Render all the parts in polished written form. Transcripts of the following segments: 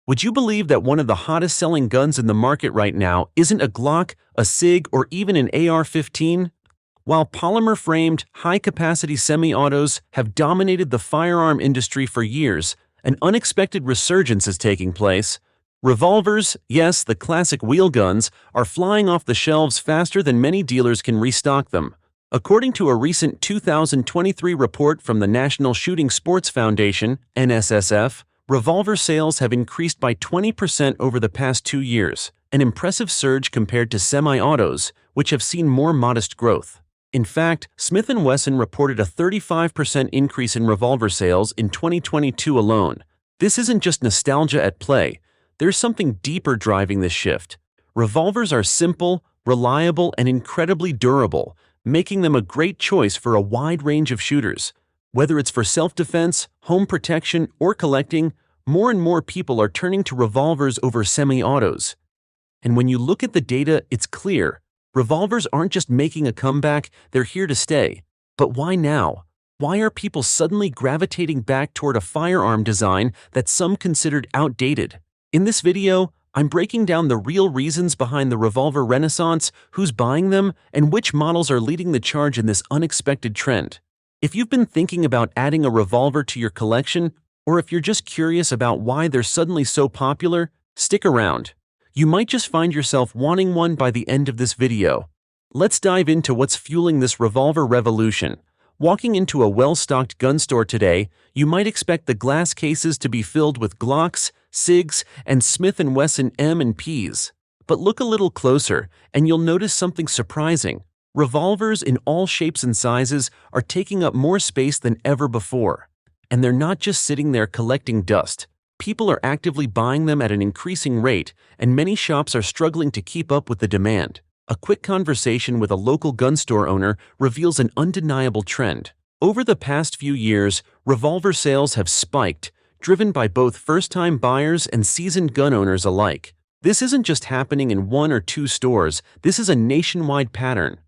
Would you believe that one of the hottest selling guns in the market right now isn't a Glock, a SIG, or even an AR-15? While polymer-framed, high-capacity semi-autos have dominated the firearm industry for years, an unexpected resurgence is taking place. Revolvers, yes, the classic wheel guns, are flying off the shelves faster than many dealers can restock them. According to a recent 2023 report from the National Shooting Sports Foundation, NSSF, revolver sales have increased by 20% over the past 2 years, an impressive surge compared to semi-autos, which have seen more modest growth. In fact, Smith & Wesson reported a 35% increase in revolver sales in 2022 alone. This isn't just nostalgia at play. There's something deeper driving this shift. Revolvers are simple, reliable, and incredibly durable, making them a great choice for a wide range of shooters. Whether it's for self-defense, home protection, or collecting, more and more people are turning to revolvers over semi-autos. And when you look at the data, it's clear. Revolvers aren't just making a comeback, they're here to stay. But why now? Why are people suddenly gravitating back toward a firearm design that some considered outdated? In this video, I'm breaking down the real reasons behind the revolver renaissance, who's buying them, and which models are leading the charge in this unexpected trend. If you've been thinking about adding a revolver to your collection, or if you're just curious about why they're suddenly so popular, stick around. You might just find yourself wanting one by the end of this video. Let's dive into what's fueling this revolver revolution. Walking into a well-stocked gun store today, you might expect the glass cases to be filled with Glocks, SIGs, and Smith & Wesson M&Ps. But look a little closer, and you'll notice something surprising. Revolvers in all shapes and sizes are taking up more space than ever before. And they're not just sitting there collecting dust. People are actively buying them at an increasing rate, and many shops are struggling to keep up with the demand. A quick conversation with a local gun store owner reveals an undeniable trend. Over the past few years, revolver sales have spiked, driven by both first-time buyers and seasoned gun owners alike. This isn't just happening in 1 or 2 stores, this is a nationwide pattern.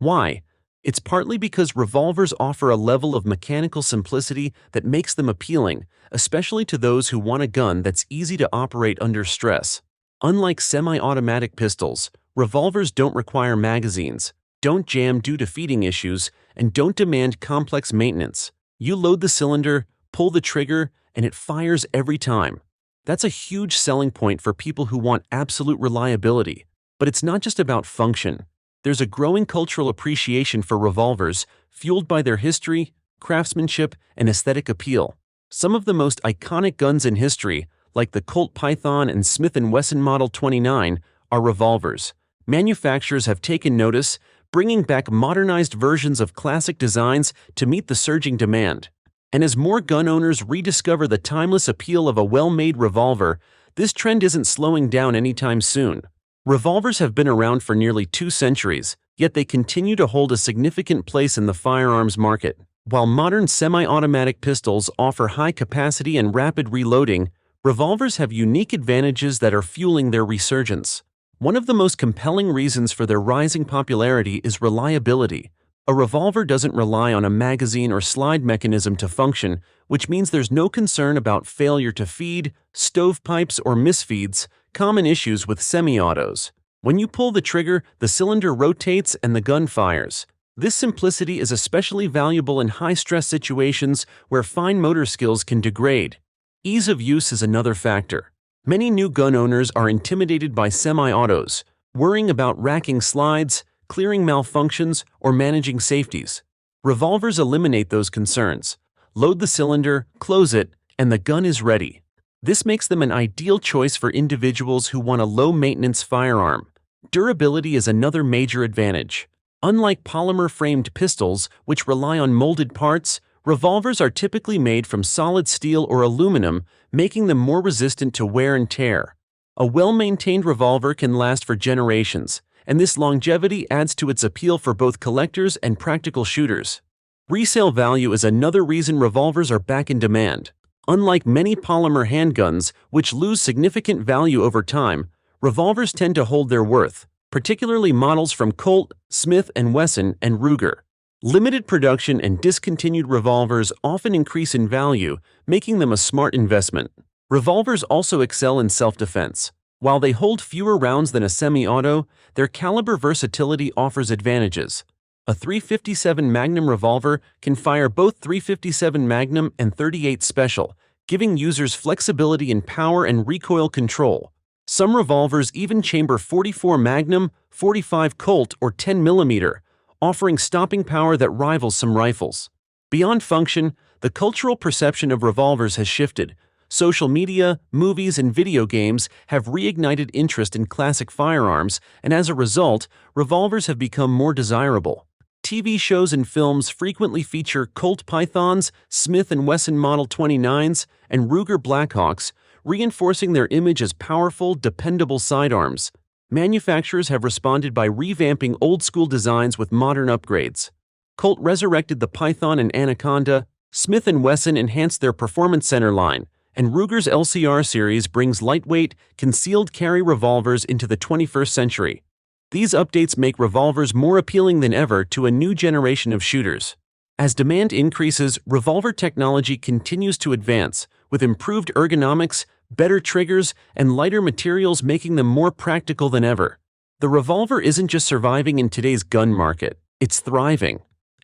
Why? It's partly because revolvers offer a level of mechanical simplicity that makes them appealing, especially to those who want a gun that's easy to operate under stress. Unlike semi-automatic pistols, revolvers don't require magazines, don't jam due to feeding issues, and don't demand complex maintenance. You load the cylinder, pull the trigger, and it fires every time. That's a huge selling point for people who want absolute reliability. But it's not just about function. There's a growing cultural appreciation for revolvers, fueled by their history, craftsmanship, and aesthetic appeal. Some of the most iconic guns in history, like the Colt Python and Smith & Wesson Model 29, are revolvers. Manufacturers have taken notice, bringing back modernized versions of classic designs to meet the surging demand. And as more gun owners rediscover the timeless appeal of a well-made revolver, this trend isn't slowing down anytime soon. Revolvers have been around for nearly 2 centuries, yet they continue to hold a significant place in the firearms market. While modern semi-automatic pistols offer high capacity and rapid reloading, revolvers have unique advantages that are fueling their resurgence. One of the most compelling reasons for their rising popularity is reliability. A revolver doesn't rely on a magazine or slide mechanism to function, which means there's no concern about failure to feed, stovepipes, or misfeeds, common issues with semi-autos. When you pull the trigger, the cylinder rotates and the gun fires. This simplicity is especially valuable in high-stress situations where fine motor skills can degrade. Ease of use is another factor. Many new gun owners are intimidated by semi-autos, worrying about racking slides, clearing malfunctions, or managing safeties. Revolvers eliminate those concerns. Load the cylinder, close it, and the gun is ready. This makes them an ideal choice for individuals who want a low-maintenance firearm. Durability is another major advantage. Unlike polymer-framed pistols, which rely on molded parts, revolvers are typically made from solid steel or aluminum, making them more resistant to wear and tear. A well-maintained revolver can last for generations, and this longevity adds to its appeal for both collectors and practical shooters. Resale value is another reason revolvers are back in demand. Unlike many polymer handguns, which lose significant value over time, revolvers tend to hold their worth, particularly models from Colt, Smith & Wesson, and Ruger. Limited production and discontinued revolvers often increase in value, making them a smart investment. Revolvers also excel in self-defense. While they hold fewer rounds than a semi-auto, their caliber versatility offers advantages. A .357 Magnum revolver can fire both .357 Magnum and .38 Special, giving users flexibility in power and recoil control. Some revolvers even chamber .44 Magnum, .45 Colt, or 10mm, offering stopping power that rivals some rifles. Beyond function, the cultural perception of revolvers has shifted. Social media, movies, and video games have reignited interest in classic firearms, and as a result, revolvers have become more desirable. TV shows and films frequently feature Colt Pythons, Smith & Wesson Model 29s, and Ruger Blackhawks, reinforcing their image as powerful, dependable sidearms. Manufacturers have responded by revamping old-school designs with modern upgrades. Colt resurrected the Python and Anaconda, Smith & Wesson enhanced their Performance Center line, and Ruger's LCR series brings lightweight, concealed carry revolvers into the 21st century. These updates make revolvers more appealing than ever to a new generation of shooters. As demand increases, revolver technology continues to advance, with improved ergonomics, better triggers, and lighter materials making them more practical than ever. The revolver isn't just surviving in today's gun market, it's thriving.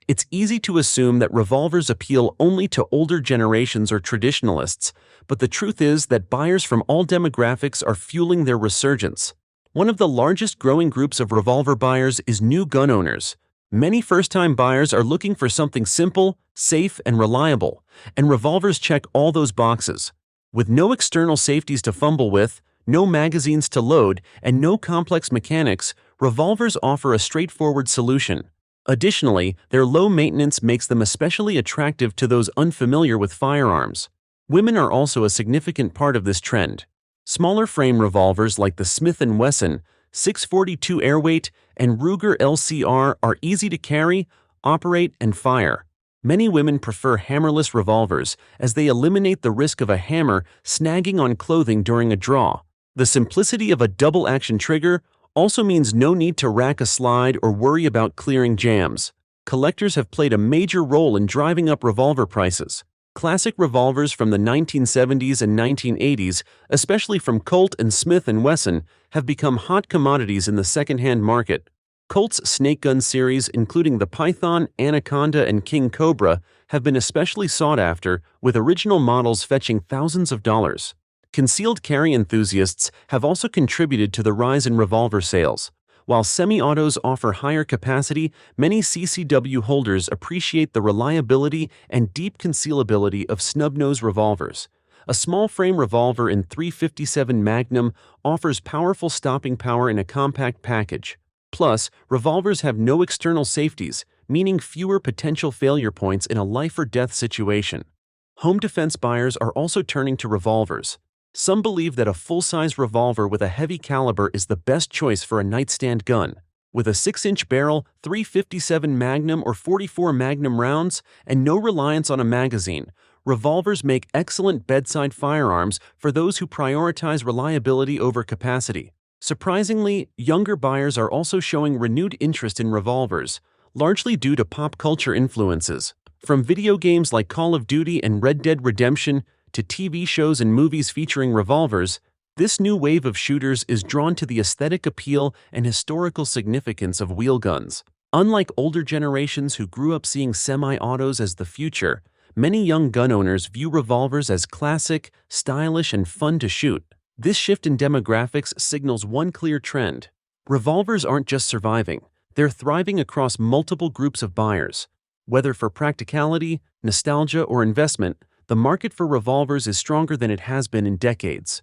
It's easy to assume that revolvers appeal only to older generations or traditionalists, but the truth is that buyers from all demographics are fueling their resurgence. One of the largest growing groups of revolver buyers is new gun owners. Many first-time buyers are looking for something simple, safe, and reliable, and revolvers check all those boxes. With no external safeties to fumble with, no magazines to load, and no complex mechanics, revolvers offer a straightforward solution. Additionally, their low maintenance makes them especially attractive to those unfamiliar with firearms. Women are also a significant part of this trend. Smaller frame revolvers like the Smith & Wesson 642 Airweight and Ruger LCR are easy to carry, operate, and fire. Many women prefer hammerless revolvers as they eliminate the risk of a hammer snagging on clothing during a draw. The simplicity of a double-action trigger also means no need to rack a slide or worry about clearing jams. Collectors have played a major role in driving up revolver prices. Classic revolvers from the 1970s and 1980s, especially from Colt and Smith & Wesson, have become hot commodities in the second-hand market. Colt's snake gun series, including the Python, Anaconda, and King Cobra, have been especially sought after, with original models fetching thousands of dollars. Concealed carry enthusiasts have also contributed to the rise in revolver sales. While semi-autos offer higher capacity, many CCW holders appreciate the reliability and deep concealability of snub-nose revolvers. A small-frame revolver in .357 Magnum offers powerful stopping power in a compact package. Plus, revolvers have no external safeties, meaning fewer potential failure points in a life-or-death situation. Home defense buyers are also turning to revolvers. Some believe that a full-size revolver with a heavy caliber is the best choice for a nightstand gun. With a 6-inch barrel, .357 Magnum or .44 Magnum rounds, and no reliance on a magazine, revolvers make excellent bedside firearms for those who prioritize reliability over capacity. Surprisingly, younger buyers are also showing renewed interest in revolvers, largely due to pop culture influences. From video games like Call of Duty and Red Dead Redemption to TV shows and movies featuring revolvers, this new wave of shooters is drawn to the aesthetic appeal and historical significance of wheel guns. Unlike older generations who grew up seeing semi-autos as the future, many young gun owners view revolvers as classic, stylish, and fun to shoot. This shift in demographics signals one clear trend. Revolvers aren't just surviving, they're thriving across multiple groups of buyers. Whether for practicality, nostalgia, or investment, the market for revolvers is stronger than it has been in decades.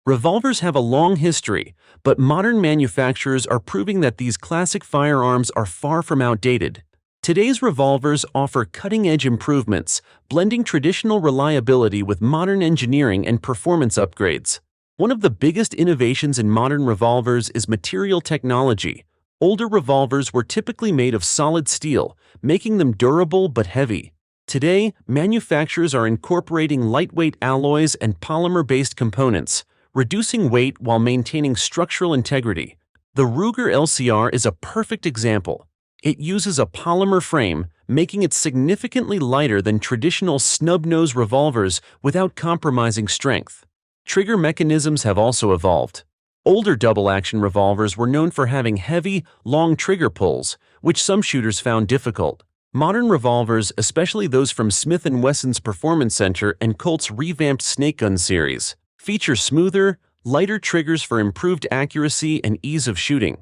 Revolvers have a long history, but modern manufacturers are proving that these classic firearms are far from outdated. Today's revolvers offer cutting-edge improvements, blending traditional reliability with modern engineering and performance upgrades. One of the biggest innovations in modern revolvers is material technology. Older revolvers were typically made of solid steel, making them durable but heavy. Today, manufacturers are incorporating lightweight alloys and polymer-based components, reducing weight while maintaining structural integrity. The Ruger LCR is a perfect example. It uses a polymer frame, making it significantly lighter than traditional snub-nose revolvers without compromising strength. Trigger mechanisms have also evolved. Older double-action revolvers were known for having heavy, long trigger pulls, which some shooters found difficult. Modern revolvers, especially those from Smith & Wesson's Performance Center and Colt's revamped snake gun series, feature smoother, lighter triggers for improved accuracy and ease of shooting.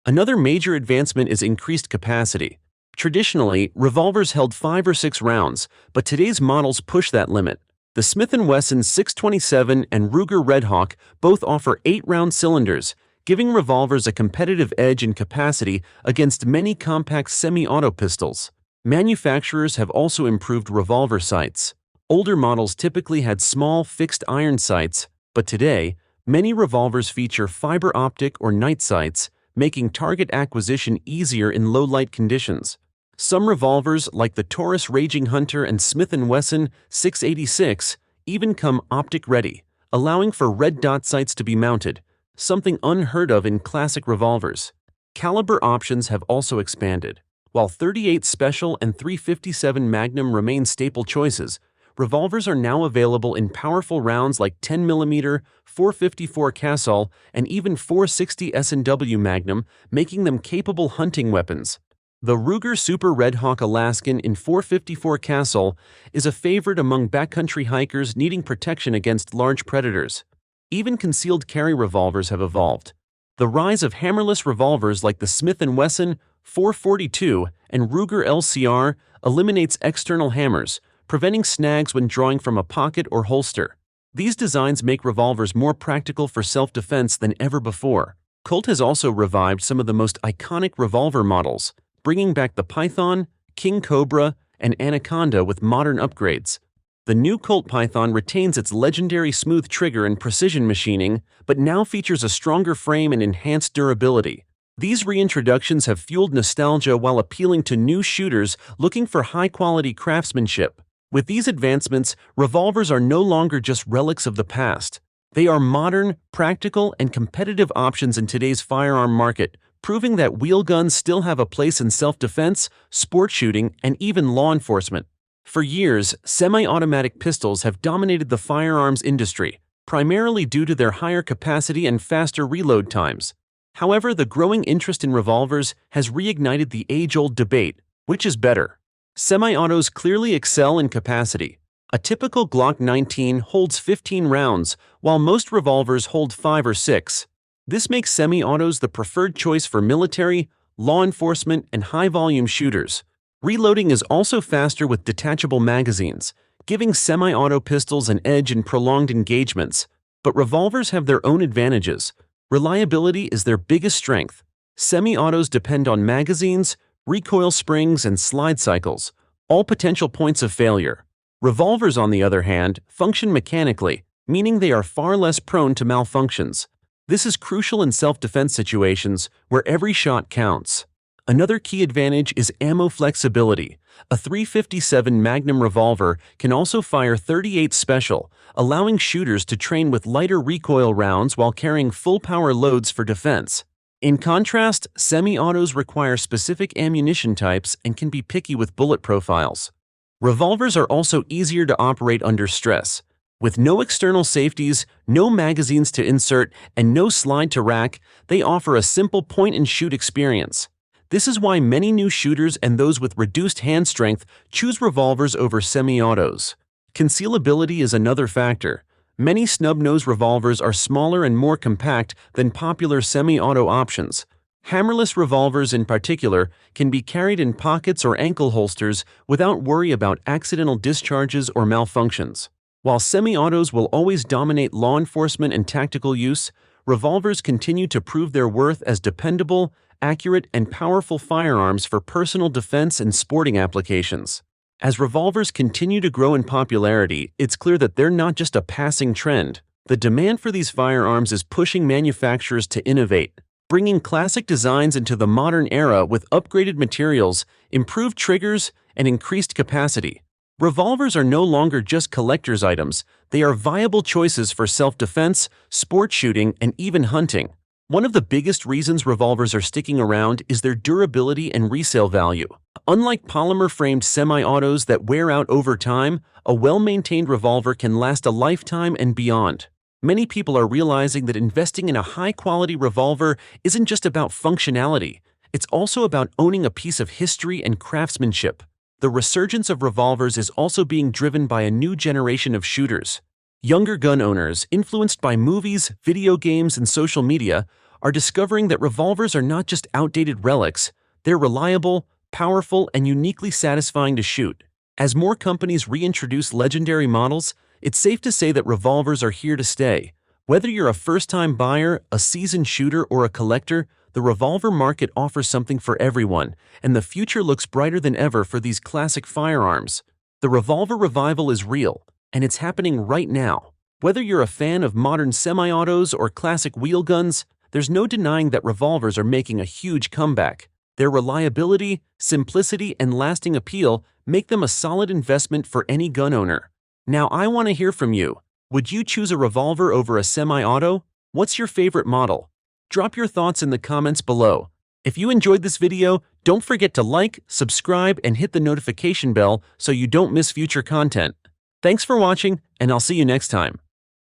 Another major advancement is increased capacity. Traditionally, revolvers held 5 or 6 rounds, but today's models push that limit. The Smith & Wesson 627 and Ruger Redhawk both offer 8-round cylinders, giving revolvers a competitive edge in capacity against many compact semi-auto pistols. Manufacturers have also improved revolver sights. Older models typically had small, fixed iron sights, but today, many revolvers feature fiber optic or night sights, making target acquisition easier in low-light conditions. Some revolvers, like the Taurus Raging Hunter and Smith & Wesson 686, even come optic-ready, allowing for red dot sights to be mounted, something unheard of in classic revolvers. Caliber options have also expanded. While .38 Special and .357 Magnum remain staple choices, revolvers are now available in powerful rounds like 10mm, .454 Casall, and even .460 S&W Magnum, making them capable hunting weapons. The Ruger Super Redhawk Alaskan in .454 Casall is a favorite among backcountry hikers needing protection against large predators. Even concealed carry revolvers have evolved. The rise of hammerless revolvers like the Smith & Wesson 442 and Ruger LCR eliminates external hammers, preventing snags when drawing from a pocket or holster. These designs make revolvers more practical for self-defense than ever before. Colt has also revived some of the most iconic revolver models, bringing back the Python, King Cobra, and Anaconda with modern upgrades. The new Colt Python retains its legendary smooth trigger and precision machining, but now features a stronger frame and enhanced durability. These reintroductions have fueled nostalgia while appealing to new shooters looking for high-quality craftsmanship. With these advancements, revolvers are no longer just relics of the past. They are modern, practical, and competitive options in today's firearm market, proving that wheel guns still have a place in self-defense, sport shooting, and even law enforcement. For years, semi-automatic pistols have dominated the firearms industry, primarily due to their higher capacity and faster reload times. However, the growing interest in revolvers has reignited the age-old debate: which is better? Semi-autos clearly excel in capacity. A typical Glock 19 holds 15 rounds, while most revolvers hold 5 or 6. This makes semi-autos the preferred choice for military, law enforcement, and high-volume shooters. Reloading is also faster with detachable magazines, giving semi-auto pistols an edge in prolonged engagements. But revolvers have their own advantages. Reliability is their biggest strength. Semi-autos depend on magazines, recoil springs, and slide cycles, all potential points of failure. Revolvers, on the other hand, function mechanically, meaning they are far less prone to malfunctions. This is crucial in self-defense situations where every shot counts. Another key advantage is ammo flexibility. A .357 Magnum revolver can also fire .38 Special, allowing shooters to train with lighter recoil rounds while carrying full-power loads for defense. In contrast, semi-autos require specific ammunition types and can be picky with bullet profiles. Revolvers are also easier to operate under stress. With no external safeties, no magazines to insert, and no slide to rack, they offer a simple point-and-shoot experience. This is why many new shooters and those with reduced hand strength choose revolvers over semi-autos. Concealability is another factor. Many snub-nose revolvers are smaller and more compact than popular semi-auto options. Hammerless revolvers in particular can be carried in pockets or ankle holsters without worry about accidental discharges or malfunctions. While semi-autos will always dominate law enforcement and tactical use, revolvers continue to prove their worth as dependable, accurate, and powerful firearms for personal defense and sporting applications. As revolvers continue to grow in popularity, it's clear that they're not just a passing trend. The demand for these firearms is pushing manufacturers to innovate, bringing classic designs into the modern era with upgraded materials, improved triggers, and increased capacity. Revolvers are no longer just collector's items, they are viable choices for self-defense, sport shooting, and even hunting. One of the biggest reasons revolvers are sticking around is their durability and resale value. Unlike polymer-framed semi-autos that wear out over time, a well-maintained revolver can last a lifetime and beyond. Many people are realizing that investing in a high-quality revolver isn't just about functionality, it's also about owning a piece of history and craftsmanship. The resurgence of revolvers is also being driven by a new generation of shooters. Younger gun owners, influenced by movies, video games, and social media, are discovering that revolvers are not just outdated relics, they're reliable, powerful, and uniquely satisfying to shoot. As more companies reintroduce legendary models, it's safe to say that revolvers are here to stay. Whether you're a first-time buyer, a seasoned shooter, or a collector, the revolver market offers something for everyone, and the future looks brighter than ever for these classic firearms. The revolver revival is real, and it's happening right now. Whether you're a fan of modern semi-autos or classic wheel guns, there's no denying that revolvers are making a huge comeback. Their reliability, simplicity, and lasting appeal make them a solid investment for any gun owner. Now I want to hear from you. Would you choose a revolver over a semi-auto? What's your favorite model? Drop your thoughts in the comments below. If you enjoyed this video, don't forget to like, subscribe, and hit the notification bell so you don't miss future content. Thanks for watching, and I'll see you next time.